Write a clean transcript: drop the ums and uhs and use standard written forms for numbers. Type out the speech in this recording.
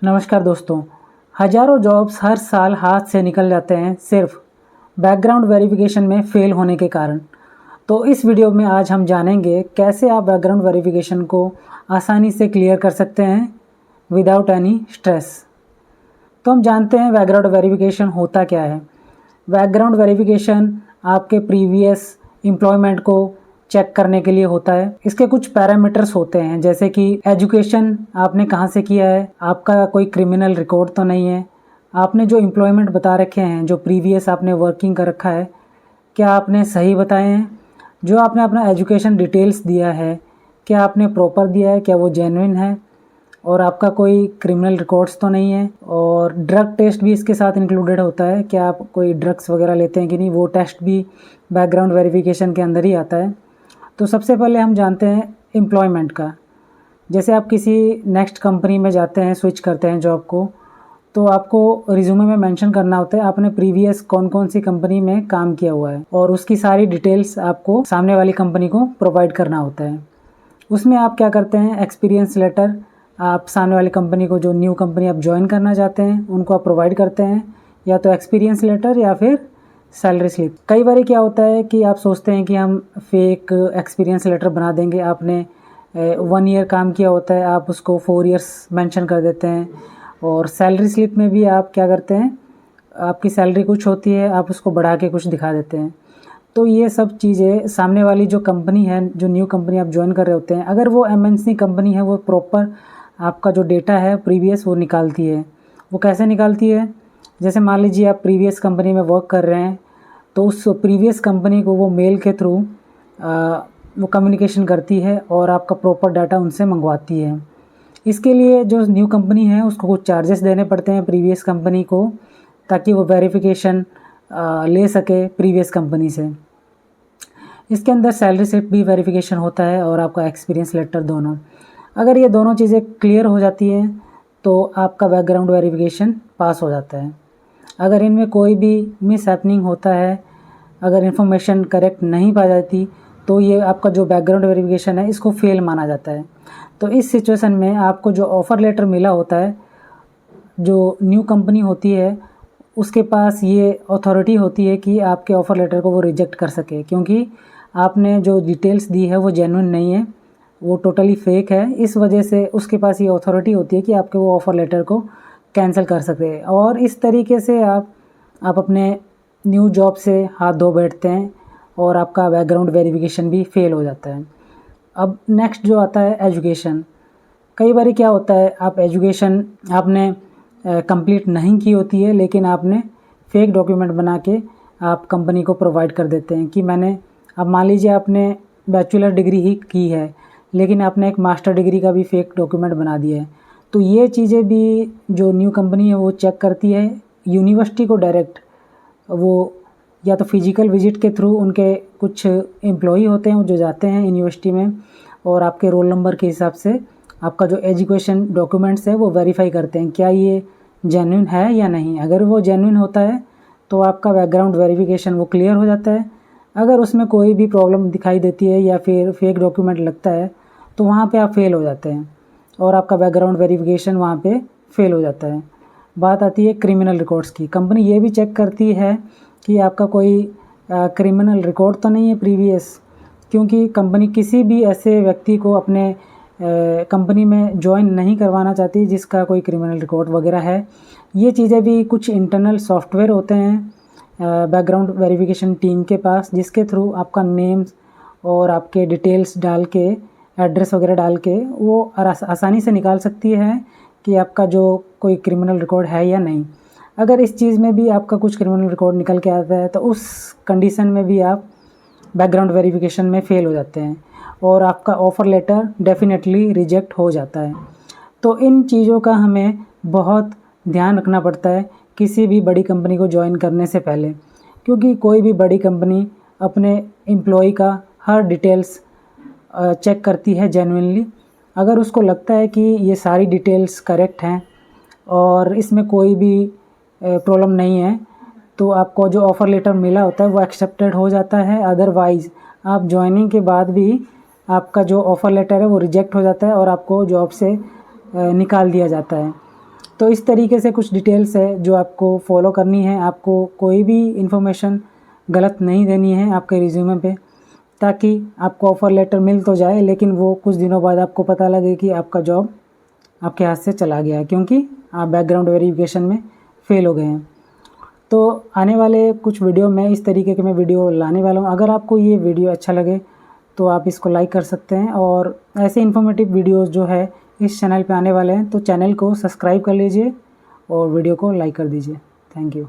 नमस्कार दोस्तों। हज़ारों जॉब्स हर साल हाथ से निकल जाते हैं सिर्फ बैकग्राउंड वेरिफिकेशन में फ़ेल होने के कारण। तो इस वीडियो में आज हम जानेंगे कैसे आप बैकग्राउंड वेरिफिकेशन को आसानी से क्लियर कर सकते हैं विदाउट एनी स्ट्रेस। तो हम जानते हैं बैकग्राउंड वेरिफिकेशन होता क्या है। बैकग्राउंड वेरिफिकेशन आपके प्रीवियस एम्प्लॉयमेंट को चेक करने के लिए होता है। इसके कुछ पैरामीटर्स होते हैं, जैसे कि एजुकेशन आपने कहाँ से किया है, आपका कोई क्रिमिनल रिकॉर्ड तो नहीं है, आपने जो एम्प्लॉयमेंट बता रखे हैं, जो प्रीवियस आपने वर्किंग कर रखा है, क्या आपने सही बताए हैं, जो आपने अपना एजुकेशन डिटेल्स दिया है क्या आपने प्रॉपर दिया है, क्या वो जेन्युइन है, और आपका कोई क्रिमिनल रिकॉर्ड्स तो नहीं है। और ड्रग टेस्ट भी इसके साथ इंक्लूडेड होता है, क्या आप कोई ड्रग्स वगैरह लेते हैं कि नहीं, वो टेस्ट भी बैकग्राउंड वेरिफिकेशन के अंदर ही आता है। तो सबसे पहले हम जानते हैं एम्प्लॉयमेंट का। जैसे आप किसी नेक्स्ट कंपनी में जाते हैं, स्विच करते हैं जॉब को, तो आपको रिज्यूमे में मेंशन करना होता है आपने प्रीवियस कौन कौन सी कंपनी में काम किया हुआ है, और उसकी सारी डिटेल्स आपको सामने वाली कंपनी को प्रोवाइड करना होता है। उसमें आप क्या करते हैं, एक्सपीरियंस लेटर आप सामने वाली कंपनी को, जो न्यू कंपनी आप ज्वाइन करना चाहते हैं उनको आप प्रोवाइड करते हैं, या तो एक्सपीरियंस लेटर या फिर सैलरी स्लिप। कई बार क्या होता है कि आप सोचते हैं कि हम फेक एक्सपीरियंस लेटर बना देंगे। आपने 1 ईयर काम किया होता है, आप उसको 4 इयर्स मेंशन कर देते हैं। और सैलरी स्लिप में भी आप क्या करते हैं, आपकी सैलरी कुछ होती है, आप उसको बढ़ा के कुछ दिखा देते हैं। तो ये सब चीज़ें सामने वाली जो कंपनी है, जो न्यू कंपनी आप ज्वाइन कर रहे होते हैं, अगर वो एमएनसी कंपनी है, वो प्रॉपर आपका जो डेटा है प्रीवियस वो निकालती है। वो कैसे निकालती है, जैसे मान लीजिए आप प्रीवियस कंपनी में वर्क कर रहे हैं, तो उस प्रीवियस कंपनी को वो मेल के थ्रू वो कम्युनिकेशन करती है और आपका प्रॉपर डाटा उनसे मंगवाती है। इसके लिए जो न्यू कंपनी है उसको कुछ चार्जेस देने पड़ते हैं प्रीवियस कंपनी को, ताकि वो वेरिफिकेशन ले सके प्रीवियस कंपनी से। इसके अंदर सैलरी स्लिप भी वेरिफिकेशन होता है और आपका एक्सपीरियंस लेटर दोनों। अगर ये दोनों चीज़ें क्लियर हो जाती हैं तो आपका बैकग्राउंड वेरिफिकेशन पास हो जाता है। अगर इनमें कोई भी मिस हैपनिंग होता है, अगर इन्फॉर्मेशन करेक्ट नहीं पाई जाती, तो ये आपका जो बैकग्राउंड वेरिफिकेशन है इसको फेल माना जाता है। तो इस सिचुएशन में आपको जो ऑफ़र लेटर मिला होता है, जो न्यू कंपनी होती है उसके पास ये अथॉरिटी होती है कि आपके ऑफ़र लेटर को वो रिजेक्ट कर सके, क्योंकि आपने जो डिटेल्स दी है वो जेन्युइन नहीं है, वो टोटली फेक है। इस वजह से उसके पास ये अथॉरिटी होती है कि आपके वो ऑफ़र लेटर को कैंसिल कर सके। और इस तरीके से आप अपने न्यू जॉब से हाथ धो बैठते हैं और आपका बैकग्राउंड वेरिफिकेशन भी फेल हो जाता है। अब नेक्स्ट जो आता है एजुकेशन। कई बार क्या होता है, आप एजुकेशन आपने कंप्लीट नहीं की होती है, लेकिन आपने फेक डॉक्यूमेंट बना के आप कंपनी को प्रोवाइड कर देते हैं कि मैंने, अब मान लीजिए आपने बैचलर डिग्री ही की है लेकिन आपने एक मास्टर डिग्री का भी फेक डॉक्यूमेंट बना दिया है। तो ये चीज़ें भी जो न्यू कंपनी है वो चेक करती है। यूनिवर्सिटी को डायरेक्ट वो या तो फिजिकल विजिट के थ्रू, उनके कुछ एम्प्लॉई होते हैं जो जाते हैं यूनिवर्सिटी में और आपके रोल नंबर के हिसाब से आपका जो एजुकेशन डॉक्यूमेंट्स है वो वेरीफाई करते हैं क्या ये जेन्युइन है या नहीं। अगर वो जेन्युइन होता है तो आपका बैकग्राउंड वेरिफिकेशन वो क्लियर हो जाता है। अगर उसमें कोई भी प्रॉब्लम दिखाई देती है या फिर फेक डॉक्यूमेंट लगता है तो वहाँ पे आप फेल हो जाते हैं और आपका बैकग्राउंड वेरिफिकेशन वहाँ पे फेल हो जाता है। बात आती है क्रिमिनल रिकॉर्ड्स की। कंपनी ये भी चेक करती है कि आपका कोई क्रिमिनल रिकॉर्ड तो नहीं है प्रीवियस, क्योंकि कंपनी किसी भी ऐसे व्यक्ति को अपने कंपनी में ज्वाइन नहीं करवाना चाहती जिसका कोई क्रिमिनल रिकॉर्ड वगैरह है। ये चीज़ें भी कुछ इंटरनल सॉफ्टवेयर होते हैं बैकग्राउंड वेरिफिकेशन टीम के पास, जिसके थ्रू आपका नेम्स और आपके डिटेल्स डाल के, एड्रेस वगैरह डाल के वो आसानी से निकाल सकती है कि आपका जो कोई क्रिमिनल रिकॉर्ड है या नहीं। अगर इस चीज़ में भी आपका कुछ क्रिमिनल रिकॉर्ड निकल के आता है तो उस कंडीशन में भी आप बैकग्राउंड वेरिफिकेशन में फ़ेल हो जाते हैं और आपका ऑफ़र लेटर डेफिनेटली रिजेक्ट हो जाता है। तो इन चीज़ों का हमें बहुत ध्यान रखना पड़ता है किसी भी बड़ी कंपनी को ज्वाइन करने से पहले, क्योंकि कोई भी बड़ी कंपनी अपने एम्प्लॉय का हर डिटेल्स चेक करती है जेन्युइनली। अगर उसको लगता है कि ये सारी डिटेल्स करेक्ट हैं और इसमें कोई भी प्रॉब्लम नहीं है, तो आपको जो ऑफ़र लेटर मिला होता है वो एक्सेप्टेड हो जाता है। अदरवाइज़ आप ज्वाइनिंग के बाद भी आपका जो ऑफ़र लेटर है वो रिजेक्ट हो जाता है और आपको जॉब से निकाल दिया जाता है। तो इस तरीके से कुछ डिटेल्स है जो आपको फॉलो करनी है। आपको कोई भी इन्फॉर्मेशन गलत नहीं देनी है आपके रिज्यूमे पे, ताकि आपको ऑफ़र लेटर मिल तो जाए लेकिन वो कुछ दिनों बाद आपको पता लगे कि आपका जॉब आपके हाथ से चला गया है, क्योंकि आप बैकग्राउंड वेरिफिकेशन में फ़ेल हो गए हैं। तो आने वाले कुछ वीडियो में इस तरीके के मैं वीडियो लाने वाला हूँ। अगर आपको ये वीडियो अच्छा लगे तो आप इसको लाइक कर सकते हैं, और ऐसे इन्फॉर्मेटिव वीडियोस जो है इस चैनल पे आने वाले हैं, तो चैनल को सब्सक्राइब कर लीजिए और वीडियो को लाइक कर दीजिए। Thank you.